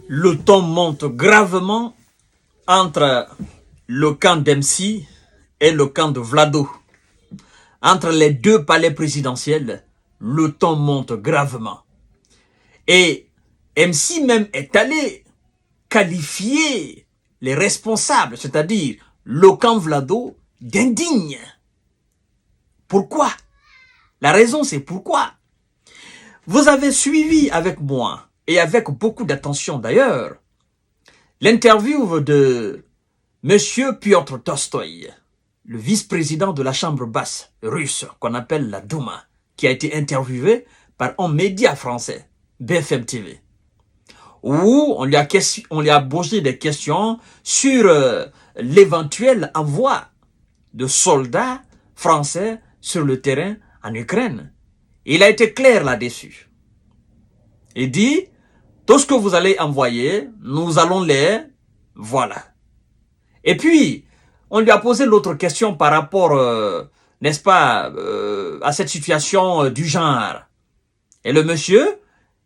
Le ton monte gravement entre le camp d'MC et le camp de Vlado. Entre les deux palais présidentiels, le ton monte gravement. Et MC même est allé qualifier les responsables, c'est-à-dire le camp Vlado, d'indignes. Pourquoi? La raison, c'est pourquoi. Vous avez suivi avec moi, et avec beaucoup d'attention d'ailleurs, l'interview de Monsieur Piotr Tolstoï, le vice-président de la chambre basse russe, qu'on appelle la Douma, qui a été interviewé par un média français, BFM TV, où on lui a posé des questions sur l'éventuel envoi de soldats français sur le terrain en Ukraine. Il a été clair là-dessus. Il dit, tout ce que vous allez envoyer, nous allons les... Voilà. Et puis, on lui a posé l'autre question par rapport, n'est-ce pas, à cette situation du genre. Et le monsieur,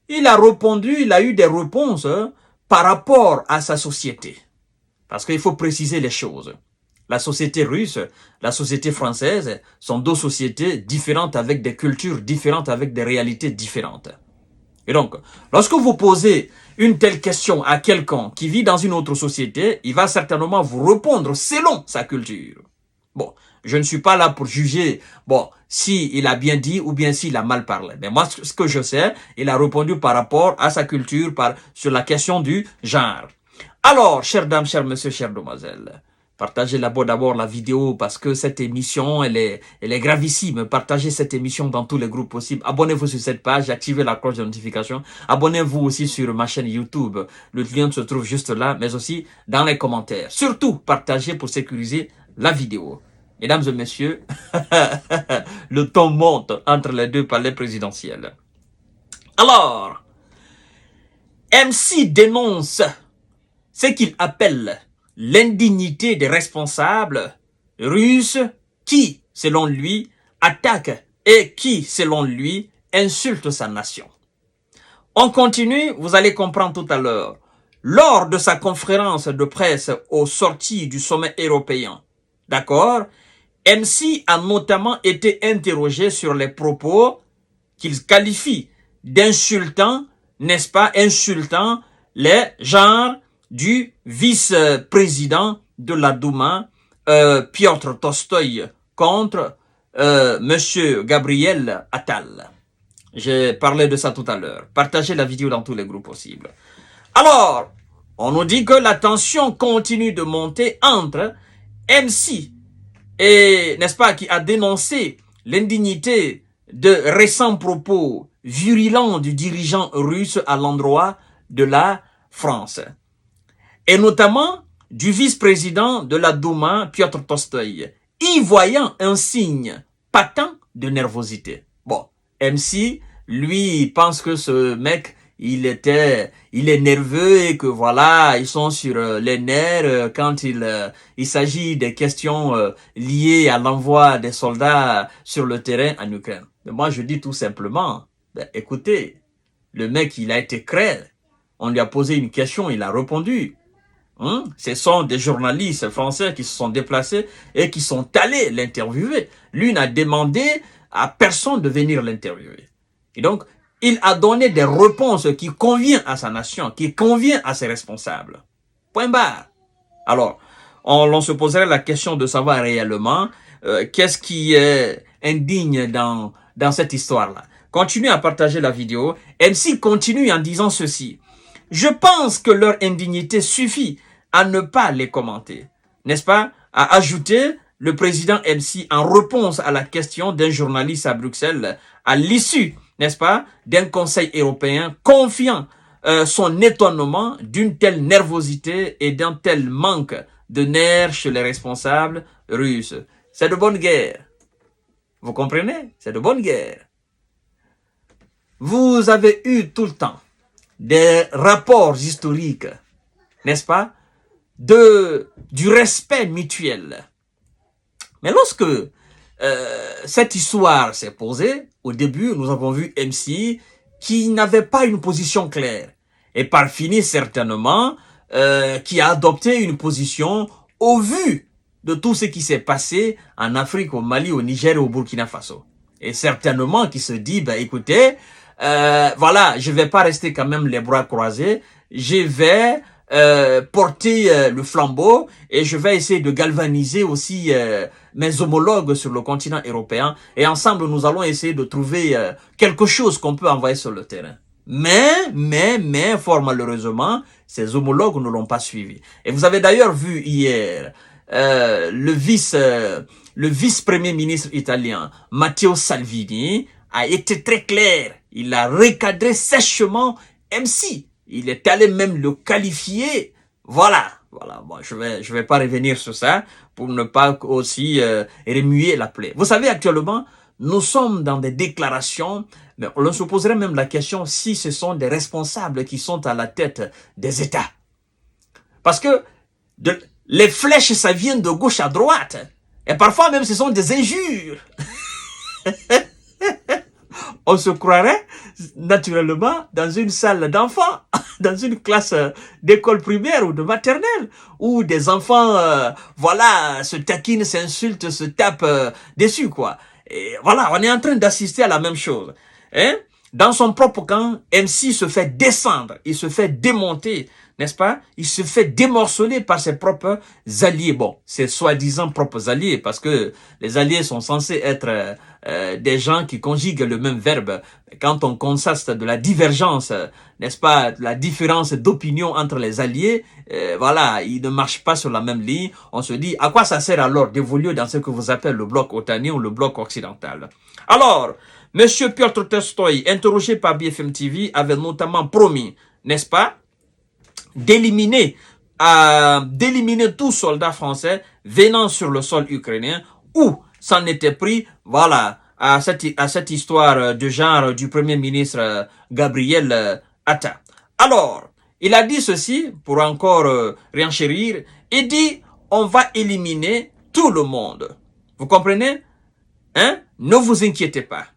il a répondu, il a eu des réponses par rapport à sa société. Parce qu'il faut préciser les choses. La société russe, la société française sont deux sociétés différentes avec des cultures différentes, avec des réalités différentes. Et donc, lorsque vous posez une telle question à quelqu'un qui vit dans une autre société, il va certainement vous répondre selon sa culture. Bon, je ne suis pas là pour juger, bon, s'il a bien dit ou bien s'il a mal parlé. Mais moi, ce que je sais, il a répondu par rapport à sa culture, sur la question du genre. Alors, chères dames, chers messieurs, chères demoiselles, partagez d'abord la vidéo parce que cette émission, elle est gravissime. Partagez cette émission dans tous les groupes possibles. Abonnez-vous sur cette page, activez la cloche de notification. Abonnez-vous aussi sur ma chaîne YouTube. Le lien se trouve juste là, mais aussi dans les commentaires. Surtout, partagez pour sécuriser la vidéo. Mesdames et messieurs, le ton monte entre les deux palais présidentiels. Alors, MC dénonce ce qu'il appelle l'indignité des responsables russes qui, selon lui, attaquent et qui, selon lui, insultent sa nation. On continue, vous allez comprendre tout à l'heure. Lors de sa conférence de presse aux sorties du sommet européen, d'accord, MC a notamment été interrogé sur les propos qu'il qualifie d'insultants, n'est-ce pas, insultant les genres du vice-président de la Douma, Piotr Tolstoï, contre Monsieur Gabriel Attal. J'ai parlé de ça tout à l'heure. Partagez la vidéo dans tous les groupes possibles. Alors, on nous dit que la tension continue de monter entre MC et, n'est-ce pas, qui a dénoncé l'indignité de récents propos virulents du dirigeant russe à l'endroit de la France. Et notamment du vice-président de la Douma, Piotr Tolstoï, y voyant un signe patent de nervosité. Bon, MC, lui, il pense que ce mec, il est nerveux et que voilà, ils sont sur les nerfs quand il s'agit des questions liées à l'envoi des soldats sur le terrain en Ukraine. Mais moi, je dis tout simplement, ben, écoutez, le mec, il a été clair. On lui a posé une question, il a répondu. Ce sont des journalistes français qui se sont déplacés et qui sont allés l'interviewer. Lui n'a demandé à personne de venir l'interviewer. Et donc, il a donné des réponses qui conviennent à sa nation, qui conviennent à ses responsables. Point barre. Alors, on se poserait la question de savoir réellement qu'est-ce qui est indigne dans cette histoire-là. Continuez à partager la vidéo. MC continue en disant ceci. Je pense que leur indignité suffit à ne pas les commenter. N'est-ce pas? A ajouté le président MC en réponse à la question d'un journaliste à Bruxelles à l'issue, n'est-ce pas, d'un conseil européen confiant son étonnement d'une telle nervosité et d'un tel manque de nerfs chez les responsables russes. C'est de bonne guerre. Vous comprenez? C'est de bonne guerre. Vous avez eu tout le temps des rapports historiques, n'est-ce pas, du respect mutuel. Mais lorsque cette histoire s'est posée, au début, nous avons vu MC qui n'avait pas une position claire. et par finir certainement, qui a adopté une position au vu de tout ce qui s'est passé en Afrique, au Mali, au Niger et au Burkina Faso. Et certainement qui se dit, ben écoutez, voilà, je vais pas rester quand même les bras croisés, je vais porter le flambeau et je vais essayer de galvaniser aussi mes homologues sur le continent européen et ensemble nous allons essayer de trouver quelque chose qu'on peut envoyer sur le terrain. Mais, fort malheureusement, ces homologues ne l'ont pas suivi. Et vous avez d'ailleurs vu hier le vice-premier ministre italien, Matteo Salvini, a été très clair. Il a recadré sèchement MC. Il est allé même le qualifier. Voilà. Bon, je vais pas revenir sur ça pour ne pas aussi remuer la plaie. Vous savez, actuellement, nous sommes dans des déclarations, mais on se poserait même la question si ce sont des responsables qui sont à la tête des États. Parce que les flèches, ça vient de gauche à droite. Et parfois même, ce sont des injures. On se croirait naturellement dans une salle d'enfants, dans une classe d'école primaire ou de maternelle, où des enfants, voilà, se taquinent, s'insultent, se tapent dessus, quoi. Et voilà, on est en train d'assister à la même chose. Hein? Dans son propre camp, MC se fait descendre, il se fait démonter, n'est-ce pas? Il se fait démorceler par ses propres alliés. Bon, ses soi-disant propres alliés, parce que les alliés sont censés être des gens qui conjuguent le même verbe. Quand on constate de la divergence, n'est-ce pas, la différence d'opinion entre les alliés, voilà, ils ne marchent pas sur la même ligne. On se dit, à quoi ça sert alors d'évoluer dans ce que vous appelez le bloc otanien ou le bloc occidental? Alors, Monsieur Piotr Tolstoï, interrogé par BFM TV, avait notamment promis, n'est-ce pas, d'éliminer tout soldat français venant sur le sol ukrainien ou s'en était pris, voilà, à cette histoire de genre du Premier ministre Gabriel Attal. Alors, il a dit ceci, pour encore renchérir, il dit, on va éliminer tout le monde. Vous comprenez? Hein? Ne vous inquiétez pas.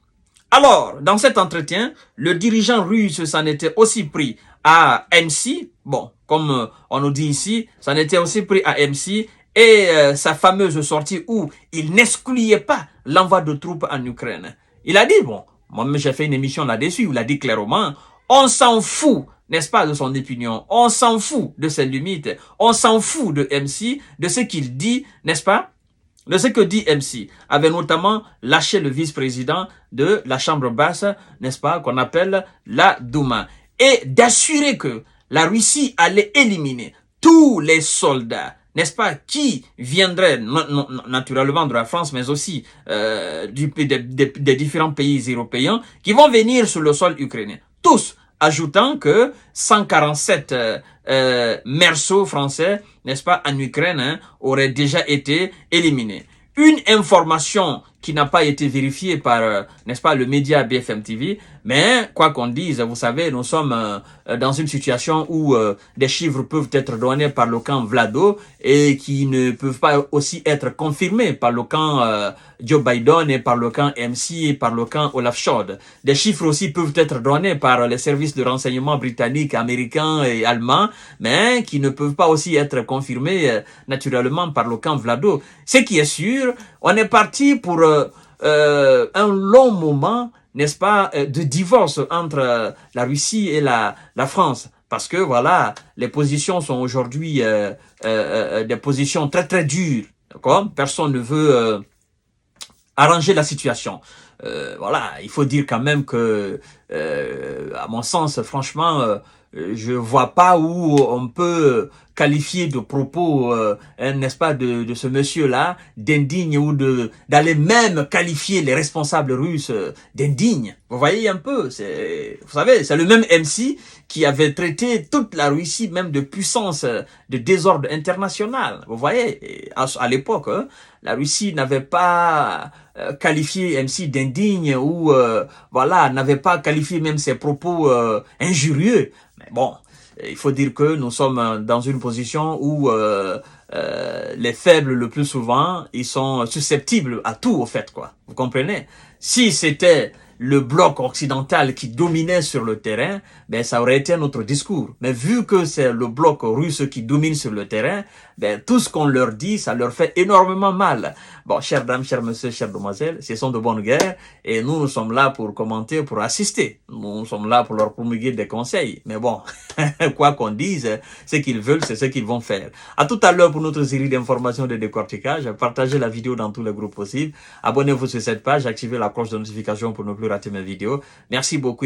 Alors, dans cet entretien, le dirigeant russe s'en était aussi pris à MC, bon, comme on nous dit ici, s'en était aussi pris à MC et sa fameuse sortie où il n'excluait pas l'envoi de troupes en Ukraine. Il a dit, bon, moi-même j'ai fait une émission là-dessus, il a dit clairement, on s'en fout, n'est-ce pas, de son opinion, on s'en fout de ses limites, on s'en fout de MC, de ce qu'il dit, n'est-ce pas? De ce que dit MC, avait notamment lâché le vice-président de la Chambre basse, n'est-ce pas, qu'on appelle la Douma, et d'assurer que la Russie allait éliminer tous les soldats, n'est-ce pas, qui viendraient naturellement de la France, mais aussi des différents pays européens, qui vont venir sur le sol ukrainien. Tous, ajoutant que 147 merceaux français, n'est-ce pas, en Ukraine, hein, auraient déjà été éliminés. Une information qui n'a pas été vérifiée par, n'est-ce pas, le média BFM TV, mais quoi qu'on dise, vous savez, nous sommes dans une situation où des chiffres peuvent être donnés par le camp Vlado et qui ne peuvent pas aussi être confirmés par le camp Joe Biden et par le camp MC et par le camp Olaf Scholz. Des chiffres aussi peuvent être donnés par les services de renseignement britanniques, américains et allemands, mais qui ne peuvent pas aussi être confirmés naturellement par le camp Vlado. Ce qui est sûr, on est parti pour un long moment, n'est-ce pas, de divorce entre la Russie et la France. Parce que, voilà, les positions sont aujourd'hui des positions très, très dures. D'accord? Personne ne veut arranger la situation. Voilà, il faut dire quand même que, à mon sens, franchement, je vois pas où on peut qualifier de propos, n'est-ce pas, de ce monsieur-là, d'indigne ou d'aller même qualifier les responsables russes d'indignes. Vous voyez un peu, vous savez, c'est le même MC qui avait traité toute la Russie même de puissance de désordre international. Vous voyez, à l'époque, hein, la Russie n'avait pas qualifié MC d'indigne ou voilà, n'avait pas qualifié même ses propos injurieux. Mais bon, il faut dire que nous sommes dans une position où les faibles, le plus souvent, ils sont susceptibles à tout, au fait, quoi. Vous comprenez? Si c'était le bloc occidental qui dominait sur le terrain, ben ça aurait été un autre discours. Mais vu que c'est le bloc russe qui domine sur le terrain, ben tout ce qu'on leur dit, ça leur fait énormément mal. Bon, chères dames, chers messieurs, chères demoiselles, ce sont de bonnes guerres et nous sommes là pour commenter, pour assister. Nous sommes là pour leur promulguer des conseils. Mais bon, quoi qu'on dise, ce qu'ils veulent, c'est ce qu'ils vont faire. À tout à l'heure pour notre série d'informations de décortiquage. Partagez la vidéo dans tous les groupes possibles. Abonnez-vous sur cette page, activez la cloche de notification pour ne plus rater mes vidéos. Merci beaucoup.